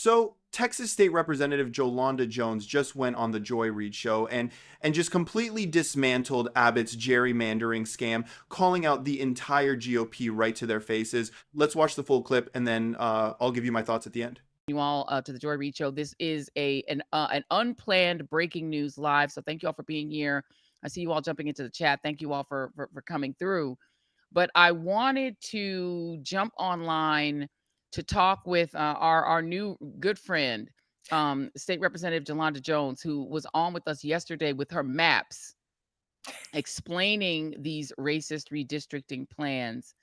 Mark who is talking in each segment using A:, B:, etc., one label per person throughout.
A: So Texas State Representative Jolanda Jones just went on the Joy Reid show and just completely dismantled Abbott's gerrymandering scam, calling out the entire GOP right to their faces. Let's watch the full clip, and then I'll give you my thoughts at the end.
B: You all to the Joy Reid show. This is an unplanned breaking news live. So thank you all for being here. I see you all jumping into the chat. Thank you all for coming through. But I wanted to jump online to talk with our new good friend, State Representative Jolanda Jones, who was on with us yesterday with her maps explaining these racist redistricting plans.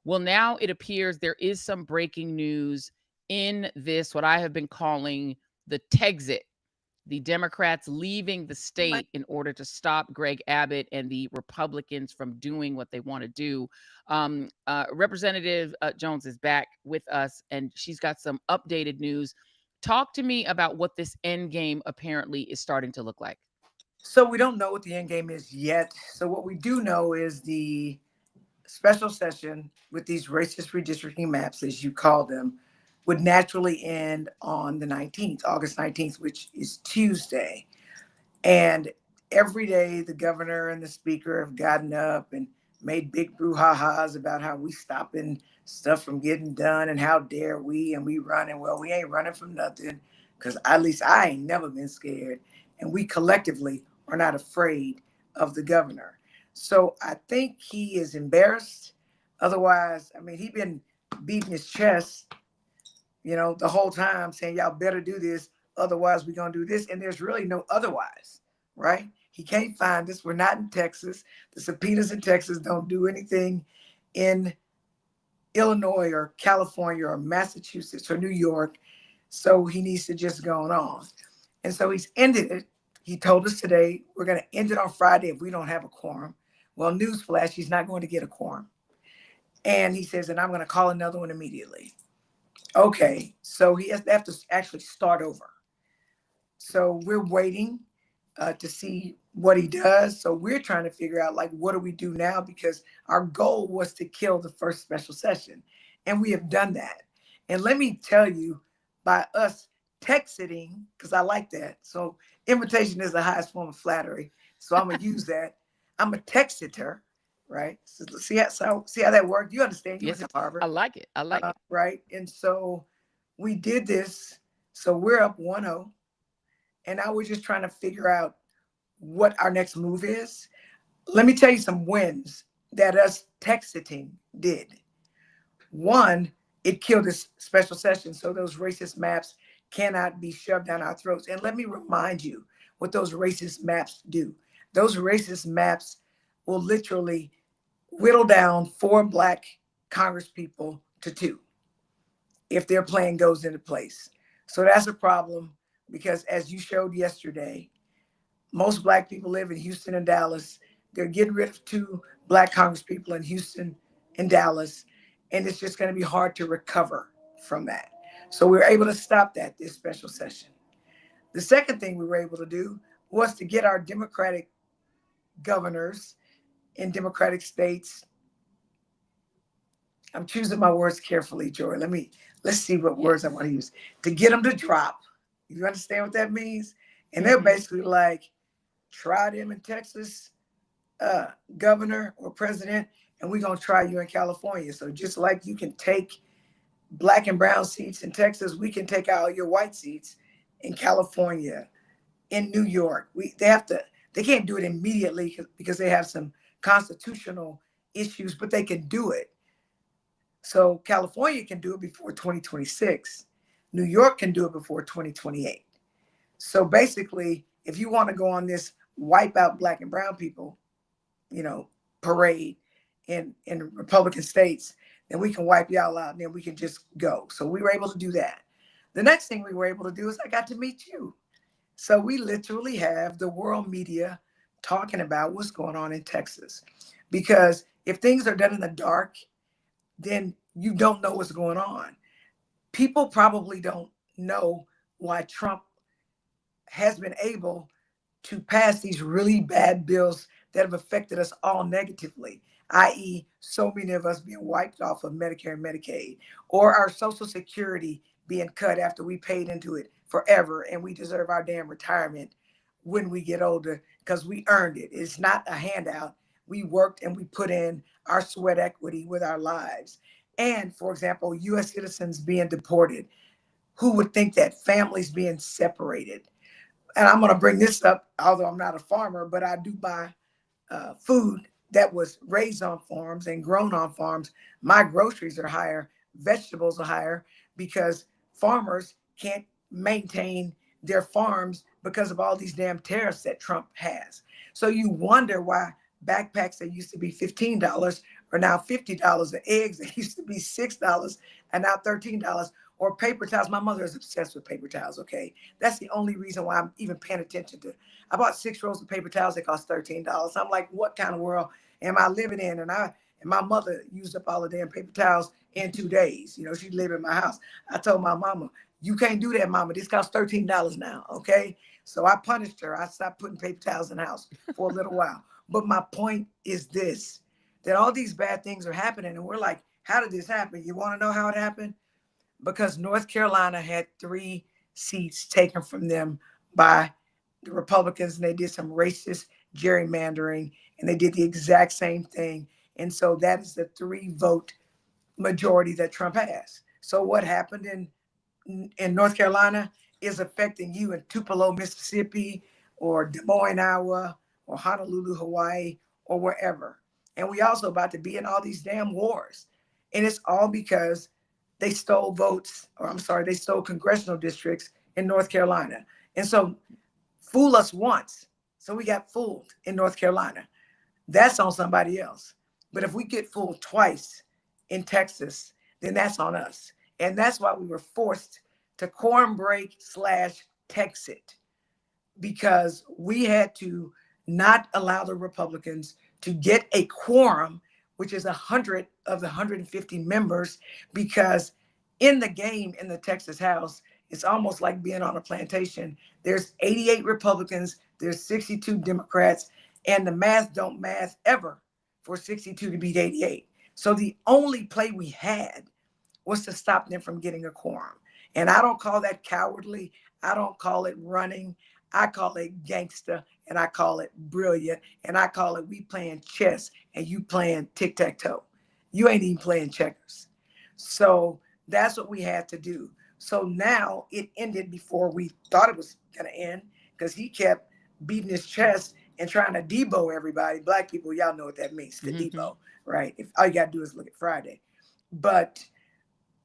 B: Well, now it appears there is some breaking news in this, what I have been calling the Texit, the Democrats leaving the state in order to stop Greg Abbott and the Republicans from doing what they want to do. Representative Jones is back with us, and she's got some updated news. Talk to me about what this end game apparently is starting to look like.
C: So we don't know what the end game is yet. So what we do know is the special session with these racist redistricting maps, as you call them, would naturally end on the 19th, August 19th, which is Tuesday. And every day the governor and the speaker have gotten up and made big brouhahas about how we stopping stuff from getting done and how dare we, and we running. Well, we ain't running from nothing, because at least I ain't never been scared. And we collectively are not afraid of the governor. So I think he is embarrassed. Otherwise, I mean, he's been beating his chest, the whole time saying, y'all better do this. Otherwise, we're going to do this. And there's really no otherwise, right? He can't find us. We're not in Texas. The subpoenas in Texas don't do anything in Illinois or California or Massachusetts or New York. So he needs to just go on. And so he's ended it. He told us today, we're going to end it on Friday if we don't have a quorum. Well, newsflash, he's not going to get a quorum. And he says, and I'm going to call another one immediately. Okay, so he has to have to actually start over. So we're waiting to see what he does. So we're trying to figure out, what do we do now? Because our goal was to kill the first special session. And we have done that. And let me tell you, by us texiting, because I like that. So invitation is the highest form of flattery. So I'm going to use that. I'm a texiter, right? So see how that worked? You understand? You
B: Yes,
C: went to Harvard.
B: I like it. I like it.
C: Right. And so we did this. So we're up 1-0. And now we're just trying to figure out what our next move is. Let me tell you some wins that us texiting did. One, it killed this special session. So those racist maps cannot be shoved down our throats. And let me remind you what those racist maps do. Those racist maps will literally whittle down 4 Black Congress people to 2 if their plan goes into place. So that's a problem, because as you showed yesterday, most Black people live in Houston and Dallas. They're getting rid of 2 Black Congress people in Houston and Dallas, and it's just going to be hard to recover from that. So we were able to stop that this special session. The second thing we were able to do was to get our Democratic governors in Democratic states. I'm choosing my words carefully, Joy. Let's see what words I want to use. To get them to drop. You understand what that means? And they're basically like, try them in Texas, governor or president, and we're going to try you in California. So just like you can take Black and brown seats in Texas, we can take out your white seats in California, in New York. They can't do it immediately because they have some constitutional issues, but they can do it. So California can do it before 2026. New York can do it before 2028. So basically, if you want to go on this wipe out Black and brown people, parade in Republican states, then we can wipe y'all out and then we can just go. So we were able to do that. The next thing we were able to do is I got to meet you. So we literally have the world media talking about what's going on in Texas. Because if things are done in the dark, then you don't know what's going on. People probably don't know why Trump has been able to pass these really bad bills that have affected us all negatively, i.e., so many of us being wiped off of Medicare and Medicaid, or our Social Security being cut after we paid into it forever, and we deserve our damn retirement when we get older because we earned it. It's not a handout. We worked and we put in our sweat equity with our lives. And for example, US citizens being deported, who would think that? Families being separated. And I'm going to bring this up, although I'm not a farmer, but I do buy food that was raised on farms and grown on farms. My groceries are higher, vegetables are higher because farmers can't maintain their farms because of all these damn tariffs that Trump has. So you wonder why backpacks that used to be $15 are now $50, the eggs that used to be $6 and now $13, or paper towels. My mother is obsessed with paper towels, okay? That's the only reason why I'm even paying attention to. I bought 6 rolls of paper towels that cost $13. I'm like, what kind of world am I living in? And my mother used up all the damn paper towels in 2 days. You know, she lived in my house. I told my mama, you can't do that, mama. This costs $13 now, okay? So I punished her. I stopped putting paper towels in the house for a little while. But my point is this, that all these bad things are happening. And we're like, how did this happen? You want to know how it happened? Because North Carolina had 3 seats taken from them by the Republicans, and they did some racist gerrymandering, and they did the exact same thing. And so that is the 3-vote majority that Trump has. So what happened in North Carolina is affecting you in Tupelo, Mississippi, or Des Moines, Iowa, or Honolulu, Hawaii, or wherever. And we also about to be in all these damn wars. And it's all because they stole votes, or I'm sorry, they stole congressional districts in North Carolina. And so fool us once. So we got fooled in North Carolina. That's on somebody else. But if we get fooled twice in Texas, then that's on us. And that's why we were forced to quorum break / Texit, because we had to not allow the Republicans to get a quorum, which is 100 of the 150 members, because in the game in the Texas House, it's almost like being on a plantation. There's 88 Republicans, there's 62 Democrats, and the math don't math ever for 62 to beat 88. So the only play we had was to stop them from getting a quorum. And I don't call that cowardly. I don't call it running. I call it gangster, and I call it brilliant, and I call it we playing chess and you playing tic-tac-toe. You ain't even playing checkers. So that's what we had to do. So now it ended before we thought it was going to end, because he kept beating his chest and trying to debo everybody. Black people, y'all know what that means, to debo, right? If all you got to do is look at Friday.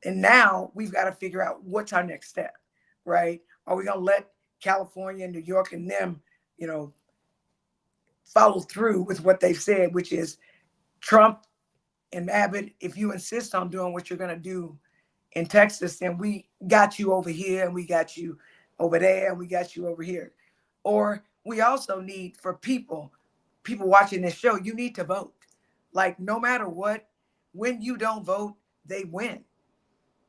C: And now we've got to figure out what's our next step, right? Are we going to let California and New York and them, follow through with what they've said, which is Trump and Abbott, if you insist on doing what you're going to do in Texas, then we got you over here and we got you over there and we got you over here. Or we also need, for people watching this show, you need to vote. Like, no matter what, when you don't vote, they win.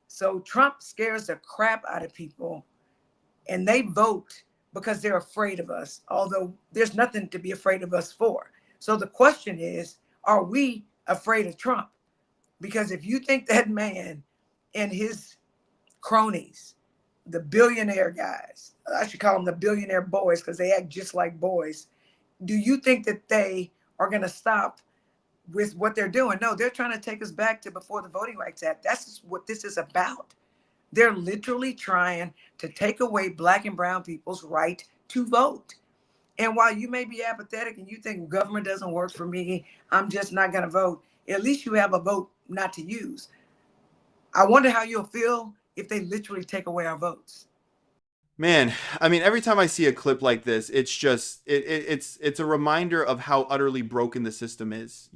C: So Trump scares the crap out of people, and they vote because they're afraid of us, although there's nothing to be afraid of us for. So the question is, are we afraid of Trump? Because if you think that man and his cronies, the billionaire guys, I should call them the billionaire boys because they act just like boys, do you think that they are going to stop with what they're doing? No, they're trying to take us back to before the Voting Rights Act. That's what this is about. They're literally trying to take away Black and brown people's right to vote. And while you may be apathetic and you think government doesn't work for me, I'm just not going to vote, at least you have a vote not to use. I wonder how you'll feel if they literally take away our votes.
A: Man, I mean, every time I see a clip like this, it's just, it's a reminder of how utterly broken the system is,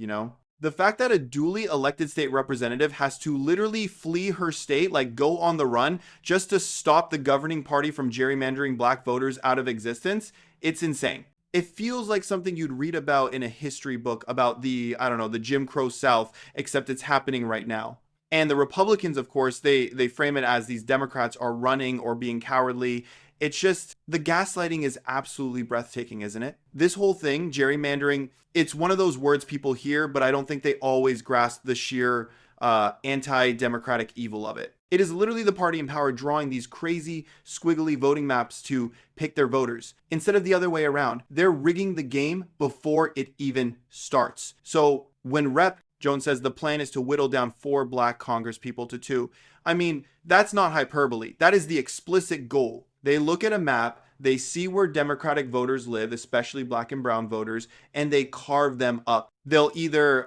A: The fact that a duly elected state representative has to literally flee her state, like go on the run, just to stop the governing party from gerrymandering Black voters out of existence, it's insane. It feels like something you'd read about in a history book about the Jim Crow South, except it's happening right now. And the Republicans, of course, they frame it as these Democrats are running or being cowardly. It's just, the gaslighting is absolutely breathtaking, isn't it? This whole thing, gerrymandering, it's one of those words people hear, but I don't think they always grasp the sheer anti-democratic evil of it. It is literally the party in power drawing these crazy, squiggly voting maps to pick their voters, instead of the other way around. They're rigging the game before it even starts. So when Rep. Jones says the plan is to whittle down 4 black Congress people to 2, I mean, that's not hyperbole. That is the explicit goal. They look at a map, they see where Democratic voters live, especially black and brown voters, and they carve them up. They'll either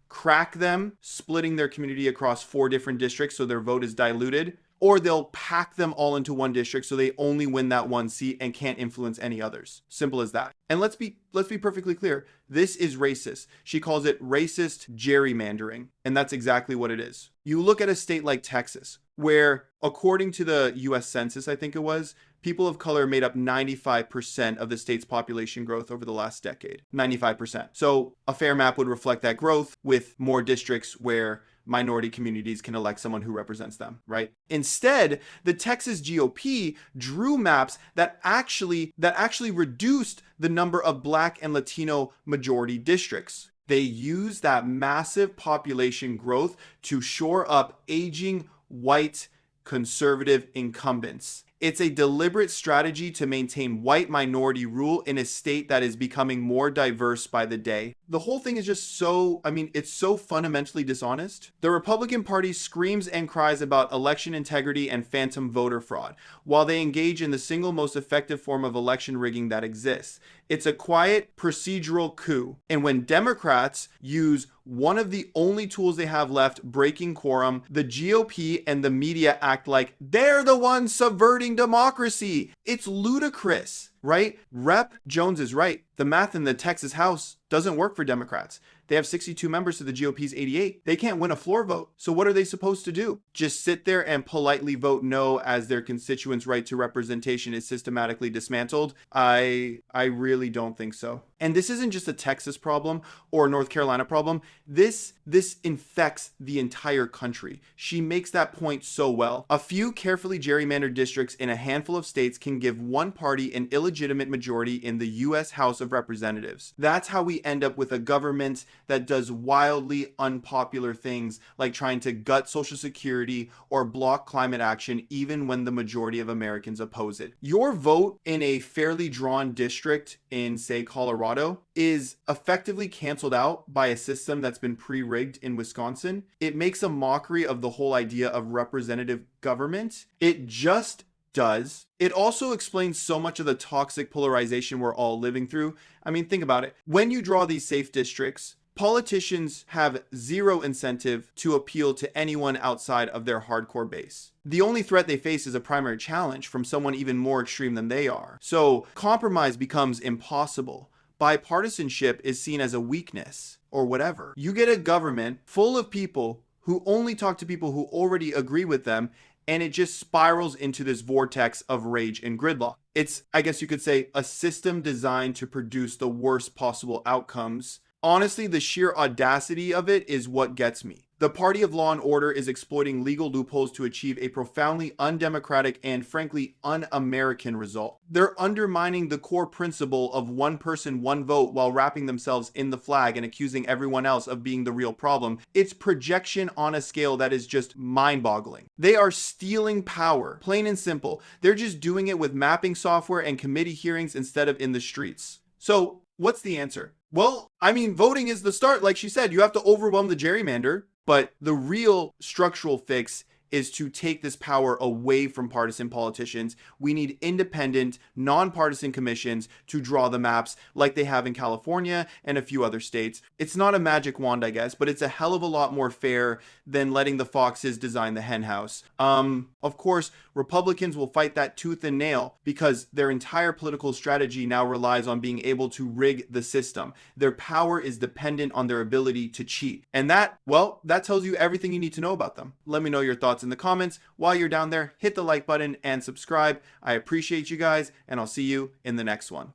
A: crack them, splitting their community across 4 different districts so their vote is diluted, or they'll pack them all into one district so they only win that one seat and can't influence any others. Simple as that. And let's be perfectly clear. This is racist. She calls it racist gerrymandering, and that's exactly what it is. You look at a state like Texas, where according to the US Census, I think it was, people of color made up 95% of the state's population growth over the last decade. 95%. So a fair map would reflect that growth with more districts where minority communities can elect someone who represents them, right? Instead, the Texas GOP drew maps that actually reduced the number of black and Latino majority districts. They used that massive population growth to shore up aging white conservative incumbents. It's a deliberate strategy to maintain white minority rule in a state that is becoming more diverse by the day. The whole thing is just it's so fundamentally dishonest. The Republican Party screams and cries about election integrity and phantom voter fraud, while they engage in the single most effective form of election rigging that exists. It's a quiet procedural coup. And when Democrats use one of the only tools they have left, breaking quorum, the GOP and the media act like they're the ones subverting democracy. It's ludicrous, right? Rep. Jones is right. The math in the Texas House doesn't work for Democrats. They have 62 members to the GOP's 88. They can't win a floor vote. So what are they supposed to do? Just sit there and politely vote no as their constituents' right to representation is systematically dismantled? I really don't think so. And this isn't just a Texas problem or a North Carolina problem. This infects the entire country. She makes that point so well. A few carefully gerrymandered districts in a handful of states can give one party an illegitimate majority in the U.S. House of Representatives. That's how we end up with a government that does wildly unpopular things like trying to gut Social Security or block climate action even when the majority of Americans oppose it. Your vote in a fairly drawn district in, say, Colorado is effectively canceled out by a system that's been pre-rigged in Wisconsin. It makes a mockery of the whole idea of representative government. It just does. It also explains so much of the toxic polarization we're all living through. I mean, think about it. When you draw these safe districts, politicians have zero incentive to appeal to anyone outside of their hardcore base. The only threat they face is a primary challenge from someone even more extreme than they are. So compromise becomes impossible. Bipartisanship is seen as a weakness or whatever. You get a government full of people who only talk to people who already agree with them, and it just spirals into this vortex of rage and gridlock. It's, I guess you could say, a system designed to produce the worst possible outcomes. Honestly, the sheer audacity of it is what gets me. The party of law and order is exploiting legal loopholes to achieve a profoundly undemocratic and frankly un-American result. They're undermining the core principle of one person, one vote while wrapping themselves in the flag and accusing everyone else of being the real problem. It's projection on a scale that is just mind-boggling. They are stealing power, plain and simple. They're just doing it with mapping software and committee hearings instead of in the streets. So what's the answer? Well, I mean, voting is the start. Like she said, you have to overwhelm the gerrymander. But the real structural fix is to take this power away from partisan politicians. We need independent, nonpartisan commissions to draw the maps like they have in California and a few other states. It's not a magic wand, I guess, but it's a hell of a lot more fair than letting the foxes design the hen house. Of course, Republicans will fight that tooth and nail because their entire political strategy now relies on being able to rig the system. Their power is dependent on their ability to cheat. And that tells you everything you need to know about them. Let me know your thoughts in the comments. While you're down there, hit the like button and subscribe. I appreciate you guys, and I'll see you in the next one.